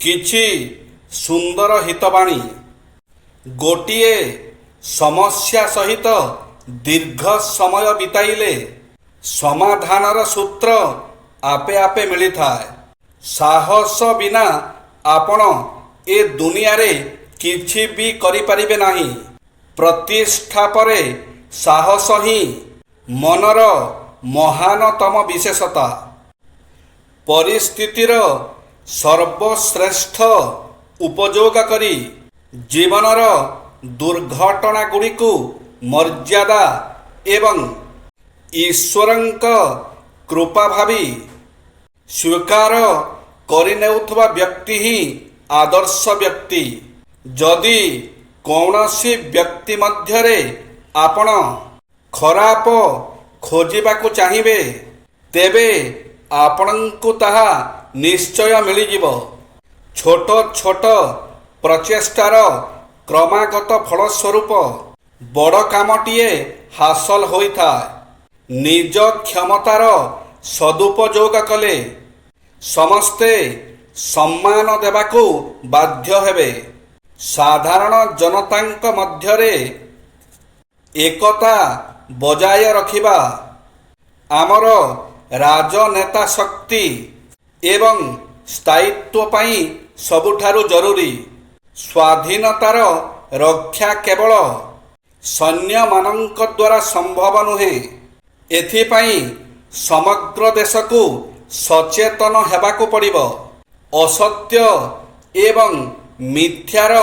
କିଛି ସୁନ୍ଦର ହିତବାଣୀ। ଗୋଟିଏ ସମସ୍ୟା ସହିତ ଦୀର୍ଘ ସମୟ ବିତାଇଲେ ସମାଧାନର ସୂତ୍ର ଆପେ ଆପେ ମିଳିଥାଏ। ସାହସ ବିନା ଆପଣ ଏ ଦୁନିଆରେ କିଛି ବି କରିପାରିବେ ନାହିଁ। ପ୍ରତିଷ୍ଠା ପରେ ସାହସ ହିଁ ମନର ମହାନତମ ବିଶେଷତା। ପରିସ୍ଥିତିର ସର୍ବଶ୍ରେଷ୍ଠ ଉପଯୋଗ କରି ଜୀବନର ଦୁର୍ଘଟଣାଗୁଡ଼ିକୁ ମର୍ଯ୍ୟାଦା ଏବଂ ଈଶ୍ୱରଙ୍କ କୃପା ଭାବି ସ୍ୱୀକାର କରିନେଉଥିବା ବ୍ୟକ୍ତି ହିଁ ଆଦର୍ଶ ବ୍ୟକ୍ତି। ଯଦି କୌଣସି ବ୍ୟକ୍ତି ମଧ୍ୟରେ ଆପଣ ଖରାପ ଖୋଜିବାକୁ ଚାହିଁବେ, ତେବେ ଆପଣଙ୍କୁ ତାହା ନିଶ୍ଚୟ ମିଳିଯିବ। ଛୋଟ ଛୋଟ ପ୍ରଚେଷ୍ଟାର କ୍ରମାଗତ ଫଳସ୍ୱରୂପ ବଡ଼ କାମଟିଏ ହାସଲ ହୋଇଥାଏ। ନିଜ କ୍ଷମତାର ସଦୁପଯୋଗ କଲେ ସମସ୍ତେ ସମ୍ମାନ ଦେବାକୁ ବାଧ୍ୟ ହେବେ। ସାଧାରଣ ଜନତାଙ୍କ ମଧ୍ୟରେ ଏକତା ବଜାୟ ରଖିବା ଆମର ରାଜନେତା ଶକ୍ତି ଏବଂ ସ୍ଥାୟିତ୍ୱ ପାଇଁ ସବୁଠାରୁ ଜରୁରୀ। ସ୍ୱାଧୀନତାର ରକ୍ଷା କେବଳ ସୈନ୍ୟମାନଙ୍କ ଦ୍ୱାରା ସମ୍ଭବ ନୁହେଁ। ଏଥିପାଇଁ ସମଗ୍ର ଦେଶକୁ ସଚେତନ ହେବାକୁ ପଡ଼ିବ। ଅସତ୍ୟ ଏବଂ ମିଥ୍ୟାର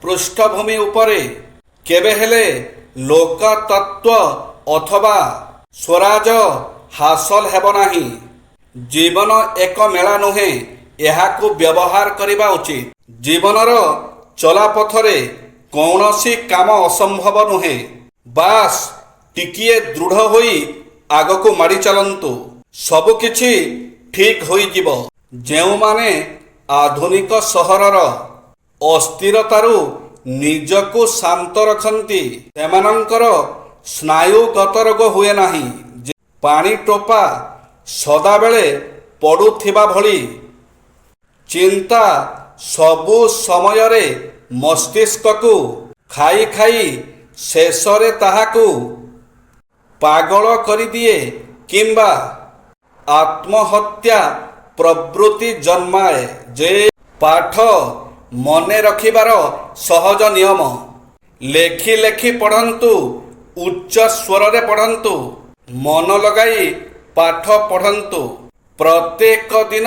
ପୃଷ୍ଠଭୂମି ଉପରେ କେବେ ହେଲେ ଲୋକତତ୍ତ୍ୱ ଅଥବା ସ୍ୱରାଜ ହାସଲ ହେବ ନାହିଁ। ଜୀବନ ଏକ ମେଳା ନୁହେଁ, ଏହାକୁ ବ୍ୟବହାର କରିବା ଉଚିତ। ଜୀବନର ଚଲାପଥରେ କୌଣସି କାମ ଅସମ୍ଭବ ନୁହେଁ। ବାସ୍ ଟିକିଏ ଦୃଢ଼ ହୋଇ ଆଗକୁ ମାଡ଼ି ଚାଲନ୍ତୁ, ସବୁକିଛି ଠିକ୍ ହୋଇଯିବ। ଯେଉଁମାନେ ଆଧୁନିକ ସହରର ଅସ୍ଥିରତାରୁ ନିଜକୁ ଶାନ୍ତ ରଖନ୍ତି, ସେମାନଙ୍କର ସ୍ନାୟୁଗତ ରୋଗ ହୁଏ ନାହିଁ। ପାଣି ଟୋପା ସଦାବେଳେ ପଡ଼ୁଥିବା ଭଳି ଚିନ୍ତା ସବୁ ସମୟରେ ମସ୍ତିଷ୍କକୁ ଖାଇ ଖାଇ ଶେଷରେ ତାହାକୁ ପାଗଳ କରିଦିଏ କିମ୍ବା ଆତ୍ମହତ୍ୟା ପ୍ରବୃତ୍ତି ଜନ୍ମାଏ। ଯେ ପାଠ ମନେ ରଖିବାର ସହଜ ନିୟମ, ଲେଖି ଲେଖି ପଢ଼ନ୍ତୁ, ଉଚ୍ଚ ସ୍ୱରରେ ପଢ଼ନ୍ତୁ, ମନ ଲଗାଇ ପାଠ ପଢ଼ନ୍ତୁ। ପ୍ରତ୍ୟେକ ଦିନ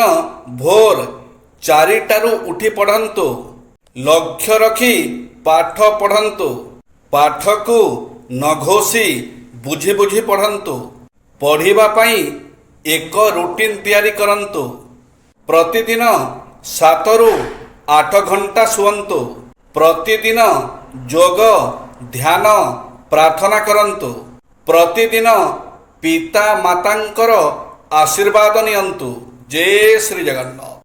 ଭୋର 4ଟାରୁ ଉଠି ପଢ଼ନ୍ତୁ। ଲକ୍ଷ୍ୟ ରଖି ପାଠ ପଢ଼ନ୍ତୁ। ପାଠକୁ ନ ଘୋଷି ବୁଝି ବୁଝି ପଢ଼ନ୍ତୁ। ପଢ଼ିବା ପାଇଁ ଏକ ରୁଟିନ୍ ତିଆରି କରନ୍ତୁ। ପ୍ରତିଦିନ 7ରୁ 8 ଘଣ୍ଟା ଶୁଅନ୍ତୁ। ପ୍ରତିଦିନ ଯୋଗ, ଧ୍ୟାନ, ପ୍ରାର୍ଥନା କରନ୍ତୁ। ପ୍ରତିଦିନ ପିତା ମାତାଙ୍କର ଆଶୀର୍ବାଦ ନିଅନ୍ତୁ। ଜୟ ଶ୍ରୀ ଜଗନ୍ନାଥ।